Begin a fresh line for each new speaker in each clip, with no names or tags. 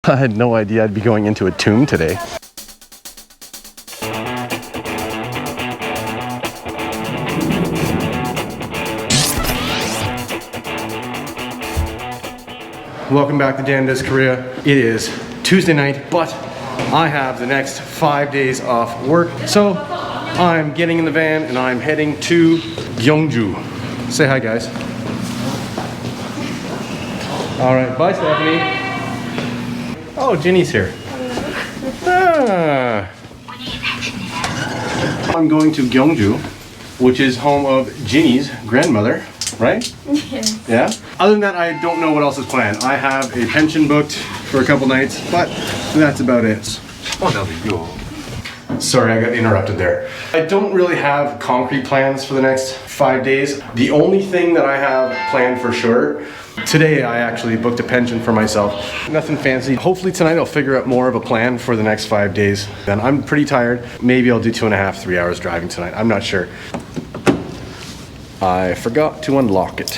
I had no idea I'd be going into a tomb today. Welcome back to Dan Does Korea. It is Tuesday night, but I have the next 5 days off work. So I'm getting in the van and I'm heading to Gyeongju. Say hi, guys. All right, bye, Stephanie. Oh, Ginny's here. Ah. I'm going to Gyeongju, which is home of Ginny's grandmother, right?
Yes.
Yeah? Other than that, I don't know what else is planned. I have a pension booked for a couple nights, but that's about it. Oh, that'll be cool. Sorry, I got interrupted there. I don't really have concrete plans for the next 5 days. The only thing that I have planned for sure, today I actually booked a pension for myself. Nothing fancy. Hopefully tonight I'll figure out more of a plan for the next 5 days. Then I'm pretty tired. Maybe I'll do 2.5, 3 hours driving tonight. I'm not sure. I forgot to unlock it.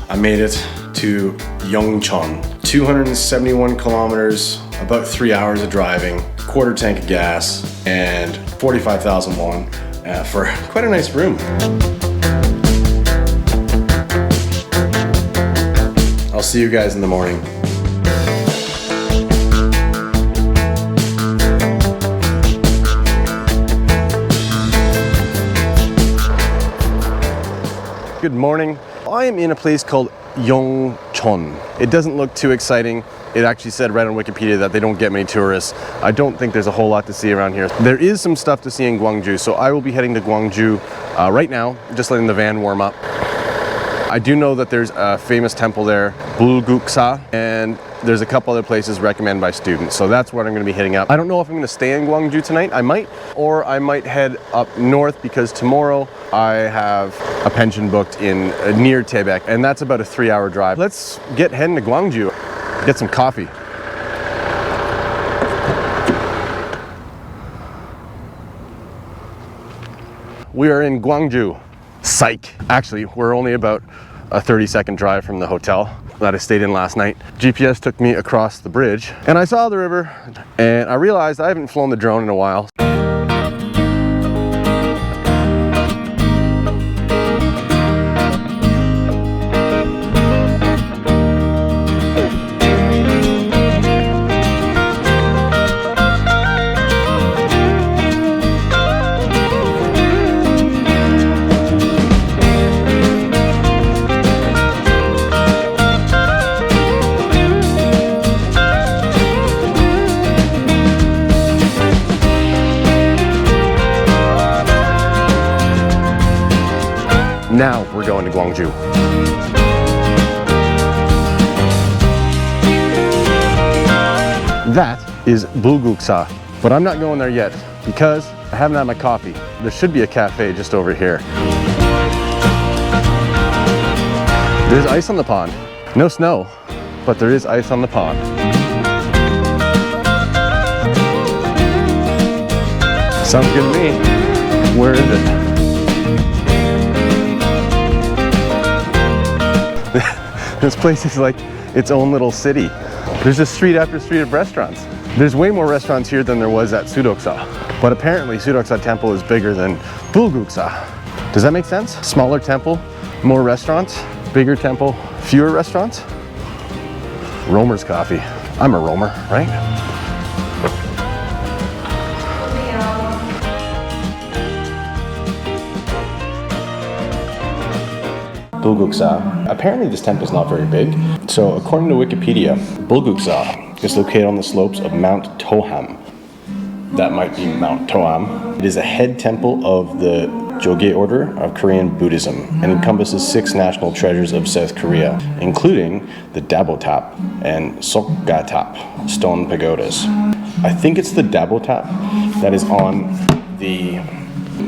I made it to Yeongcheon. 271 kilometers, about 3 hours of driving, quarter tank of gas, and 45,000 won for quite a nice room. I'll see you guys in the morning. Good morning. I am in a place called Yeongcheon. It doesn't look too exciting. It actually said right on Wikipedia that they don't get many tourists. I don't think there's a whole lot to see around here. There is some stuff to see in Gyeongju, so I will be heading to Gyeongju right now, just letting the van warm up. I do know that there's a famous temple there, Bulguksa, and there's a couple other places recommended by students, so that's what I'm going to be hitting up. I don't know if I'm going to stay in Gyeongju tonight. I might, or I might head up north because tomorrow I have a pension booked in near Taebaek, and that's about a 3-hour drive. Let's get heading to Gyeongju, get some coffee. We are in Gyeongju. Psych. Actually, we're only about a 30-second drive from the hotel that I stayed in last night. GPS took me across the bridge and I saw the river and I realized I haven't flown the drone in a while. Now we're going to Gyeongju. That is Bulguksa, but I'm not going there yet because I haven't had my coffee. There should be a cafe just over here. There's ice on the pond. No snow, but there is ice on the pond. Sounds good to me. Where is it? This place is like its own little city. There's just street after street of restaurants. There's way more restaurants here than there was at Sudoksa. But apparently Sudoksa temple is bigger than Bulguksa. Does that make sense? Smaller temple, more restaurants. Bigger temple, fewer restaurants. Romer's coffee. I'm a Romer, right? Bulguksa. Apparently this temple is not very big. So according to Wikipedia, Bulguksa is located on the slopes of Mount Toham. That might be Mount Toham. It is a head temple of the Jogye order of Korean Buddhism and encompasses 6 national treasures of South Korea, including the Dabotap and Sokgatap stone pagodas. I think it's the Dabotap that is on the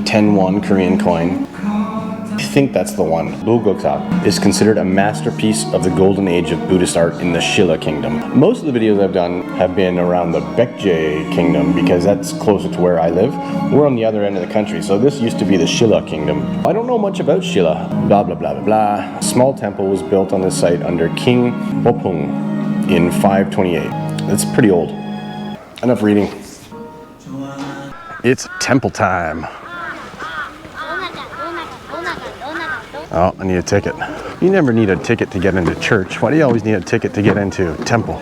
10 won Korean coin. I think that's the one. Bulguksa is considered a masterpiece of the golden age of Buddhist art in the Shilla kingdom. Most of the videos I've done have been around the Baekje kingdom because that's closer to where I live. We're on the other end of the country, so this used to be the Shilla kingdom. I don't know much about Shilla. Blah, blah, blah, blah, blah. A small temple was built on this site under King Bopung in 528. That's pretty old. Enough reading. It's temple time. Oh, I need a ticket. You never need a ticket to get into church. Why do you always need a ticket to get into a temple?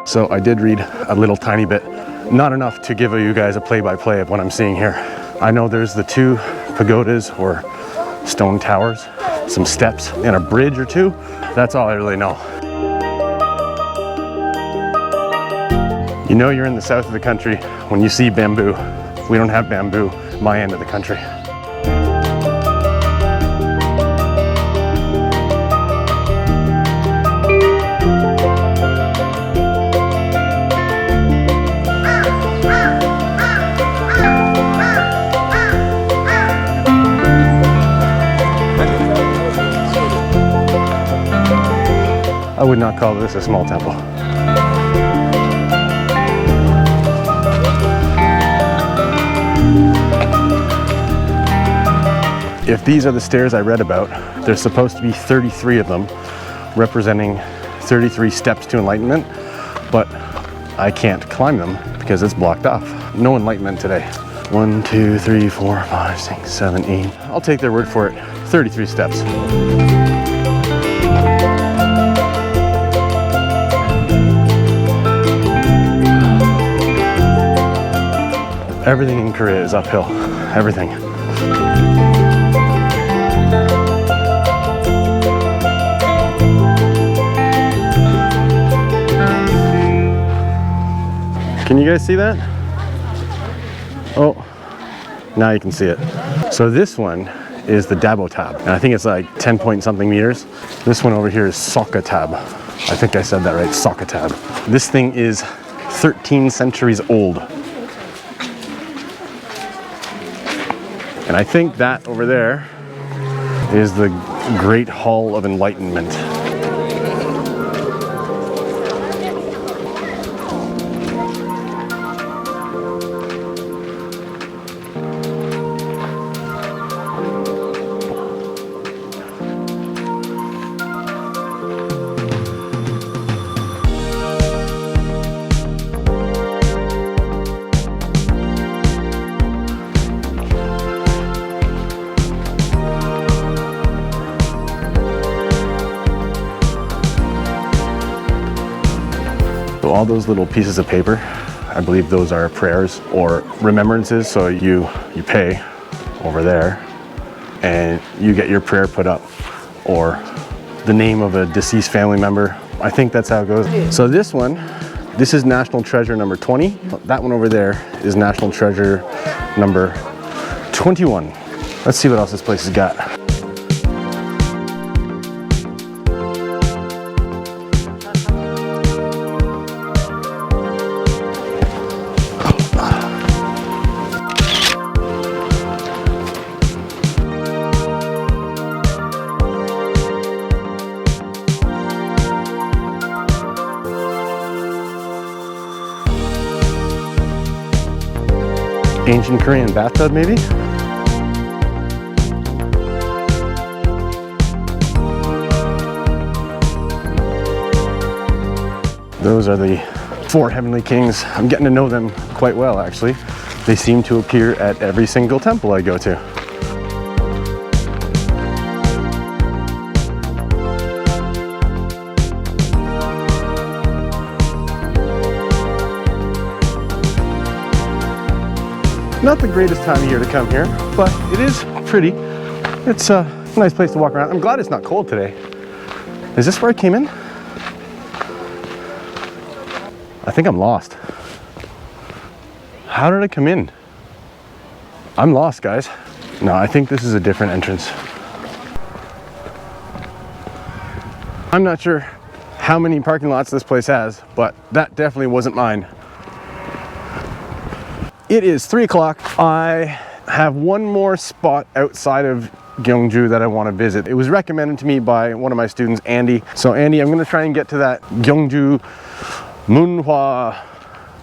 So I did read a little tiny bit, not enough to give you guys a play-by-play of what I'm seeing here. I know there's the 2 pagodas or stone towers, some steps, and a bridge or 2. That's all I really know. You know you're in the south of the country when you see bamboo. We don't have bamboo, my end of the country. I would not call this a small temple. If these are the stairs I read about, there's supposed to be 33 of them, representing 33 steps to enlightenment, but I can't climb them because it's blocked off. No enlightenment today. 1, 2, 3, 4, 5, 6, 7, 8. I'll take their word for it. 33 steps. Everything in Korea is uphill. Everything. Can you guys see that? Oh, now you can see it. So this one is the Dabo tab, and I think it's like 10 point something meters. This one over here is Soka tab. I think I said that right, Soka tab. This thing is 13 centuries old. And I think that over there is the Great Hall of Enlightenment. So all those little pieces of paper, I believe those are prayers or remembrances. So you pay over there and you get your prayer put up, or the name of a deceased family member. I think that's how it goes. So this one, this is National Treasure number 20. That one over there is National Treasure number 21. Let's see what else this place has got. Ancient Korean bathtub, maybe? Those are the 4 heavenly kings. I'm getting to know them quite well, actually. They seem to appear at every single temple I go to. Not the greatest time of year to come here, but it is pretty. It's a nice place to walk around. I'm glad it's not cold today. Is this where I came in? I think I'm lost. How did I come in? I'm lost, guys. No, I think this is a different entrance. I'm not sure how many parking lots this place has, but that definitely wasn't mine. It is 3 o'clock. I have one more spot outside of Gyeongju that I want to visit. It was recommended to me by one of my students, Andy. So Andy, I'm going to try and get to that Gyeongju Munhwa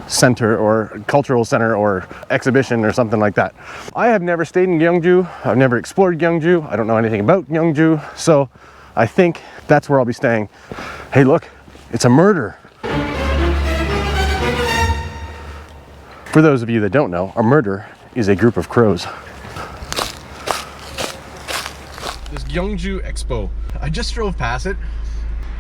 Center or cultural center or exhibition or something like that. I have never stayed in Gyeongju. I've never explored Gyeongju. I don't know anything about Gyeongju. So I think that's where I'll be staying. Hey, look, it's a murder. For those of you that don't know, a murder is a group of crows. This Gyeongju Expo, I just drove past it.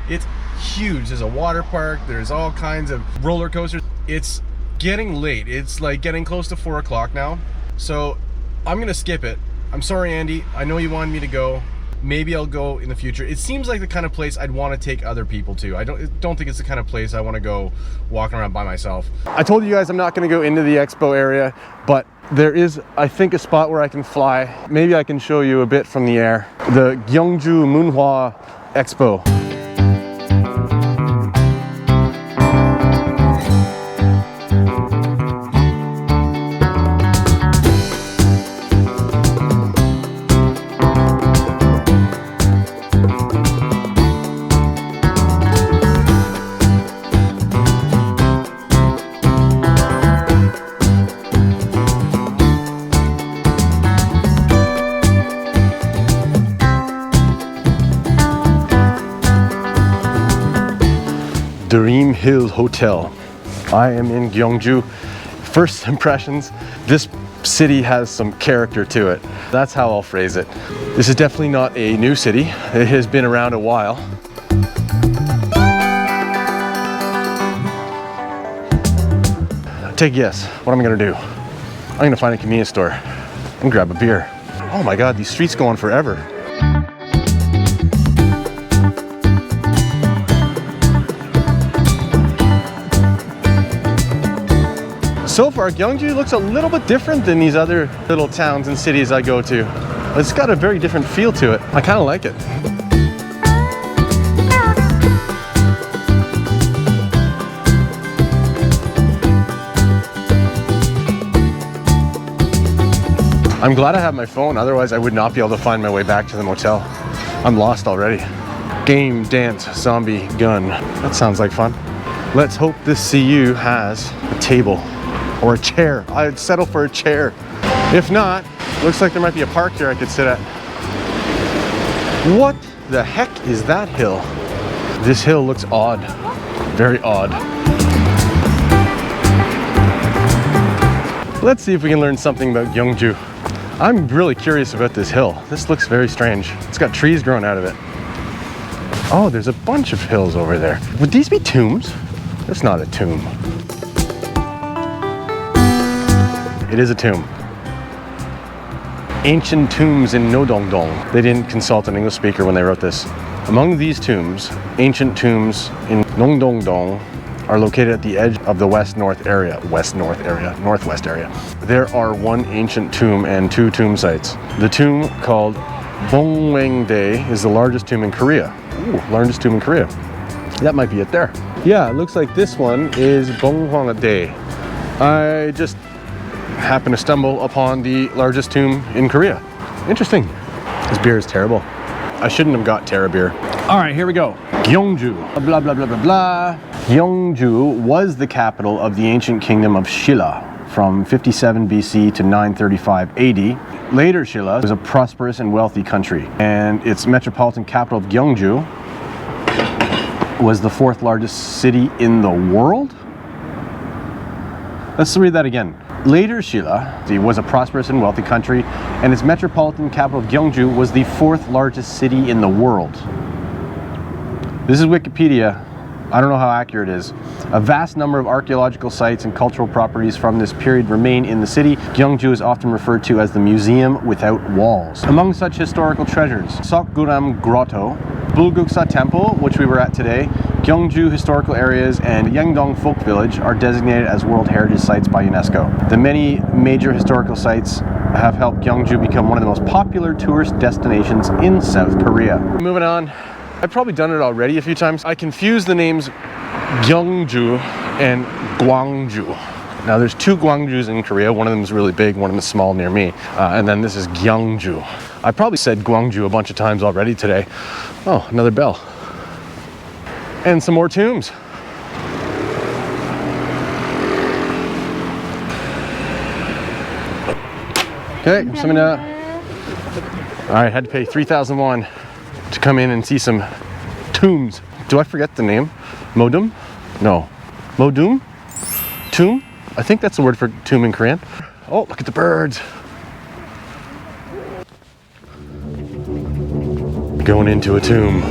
It's huge. There's a water park, there's all kinds of roller coasters. It's getting late. It's like getting close to 4 o'clock now. So I'm gonna skip it. I'm sorry, Andy. I know you wanted me to go. Maybe I'll go in the future. It seems like the kind of place I'd want to take other people to. I don't think it's the kind of place I want to go walking around by myself. I told you guys I'm not going to go into the expo area, but there is, I think, a spot where I can fly. Maybe I can show you a bit from the air. The Gyeongju Munhwa Expo. Dream Hill Hotel. I am in Gyeongju. First impressions, this city has some character to it. That's how I'll phrase it. This is definitely not a new city. It has been around a while. Take a guess, what am I gonna do? I'm gonna find a convenience store and grab a beer. Oh my God, these streets go on forever. So far, Gyeongju looks a little bit different than these other little towns and cities I go to. It's got a very different feel to it. I kind of like it. I'm glad I have my phone, otherwise I would not be able to find my way back to the motel. I'm lost already. Game, dance, zombie, gun. That sounds like fun. Let's hope this CU has a table. Or a chair. I'd settle for a chair. If not, looks like there might be a park here I could sit at. What the heck is that hill? This hill looks odd. Very odd. Let's see if we can learn something about Gyeongju. I'm really curious about this hill. This looks very strange. It's got trees growing out of it. Oh, there's a bunch of hills over there. Would these be tombs? It's not a tomb. It is a tomb. Ancient tombs in Nodongdong. They didn't consult an English speaker when they wrote this. Among these tombs, ancient tombs in Nodongdong are located at the edge of the northwest area. There are one ancient tomb and two tomb sites. The tomb called Bongwangdae is the largest tomb in Korea. Ooh, largest tomb in Korea. That might be it there. Yeah, it looks like this one is Bongwangdae. I just happened to stumble upon the largest tomb in Korea. Interesting. This beer is terrible. I shouldn't have got Terra beer. All right, here we go. Gyeongju. Blah, blah, blah, blah, blah. Gyeongju was the capital of the ancient kingdom of Shilla from 57 BC to 935 AD. Later, Shilla was a prosperous and wealthy country, and its metropolitan capital of Gyeongju was the 4th largest city in the world? Let's read that again. Later, Shilla was a prosperous and wealthy country, and its metropolitan capital of Gyeongju was the 4th largest city in the world. This is Wikipedia. I don't know how accurate it is. A vast number of archaeological sites and cultural properties from this period remain in the city. Gyeongju is often referred to as the museum without walls. Among such historical treasures, Sokguram Grotto, Bulguksa Temple, which we were at today, Gyeongju Historical Areas, and Yeongdong Folk Village are designated as World Heritage Sites by UNESCO. The many major historical sites have helped Gyeongju become one of the most popular tourist destinations in South Korea. Moving on. I've probably done it already a few times. I confuse the names Gyeongju and Gwangju. Now there's two Gwangjus in Korea. One of them is really big, one of them is small near me. And then this is Gyeongju. I probably said Gwangju a bunch of times already today. Oh, another bell. And some more tombs. Okay, 감사합니다. All right, had to pay 3,000 won to come in and see some tombs. Do I forget the name? Modum? No. Modum? Tomb? I think that's the word for tomb in Korean. Oh, look at the birds. Going into a tomb.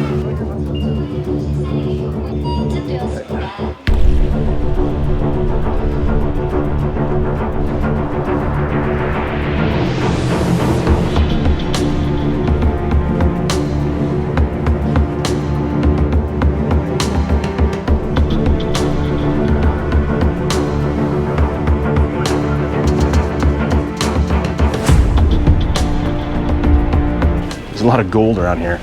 A lot of gold around here.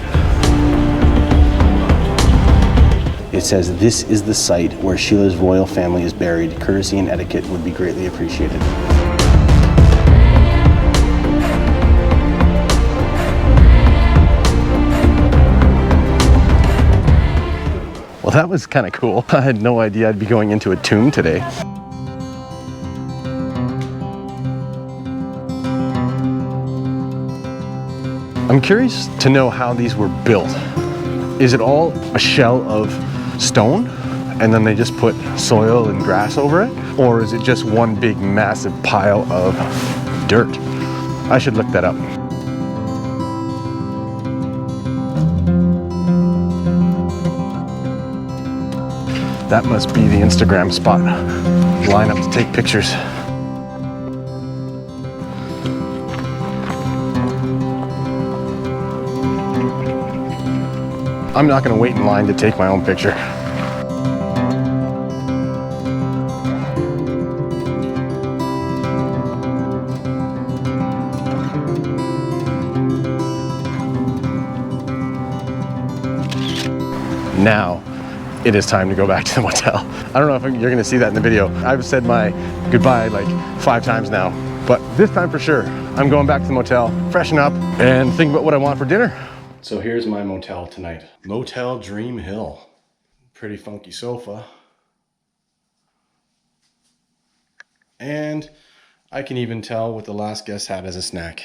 It says, "This is the site where Sheila's royal family is buried. Courtesy and etiquette would be greatly appreciated." Well, that was kind of cool. I had no idea I'd be going into a tomb today. I'm curious to know how these were built. Is it all a shell of stone and then they just put soil and grass over it? Or is it just one big massive pile of dirt? I should look that up. That must be the Instagram spot. Line up to take pictures. I'm not going to wait in line to take my own picture. Now, it is time to go back to the motel. I don't know if you're going to see that in the video. I've said my goodbye like 5 times now, but this time for sure, I'm going back to the motel, freshen up, and think about what I want for dinner. So here's my motel tonight. Motel Dream Hill. Pretty funky sofa. And I can even tell what the last guest had as a snack.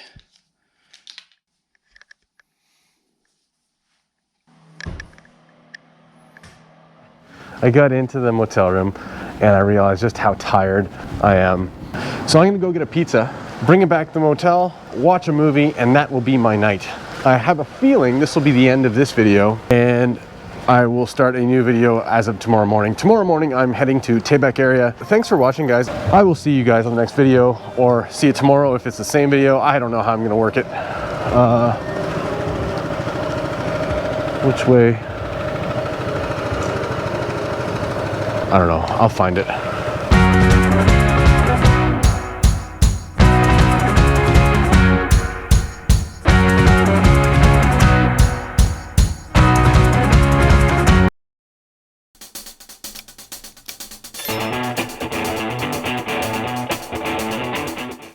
I got into the motel room and I realized just how tired I am. So I'm gonna go get a pizza, bring it back to the motel, watch a movie, and that will be my night. I have a feeling this will be the end of this video and I will start a new video as of tomorrow morning. Tomorrow morning, I'm heading to Taebaek area. Thanks for watching, guys. I will see you guys on the next video or see it tomorrow if it's the same video. I don't know how I'm gonna work it. Which way? I don't know, I'll find it.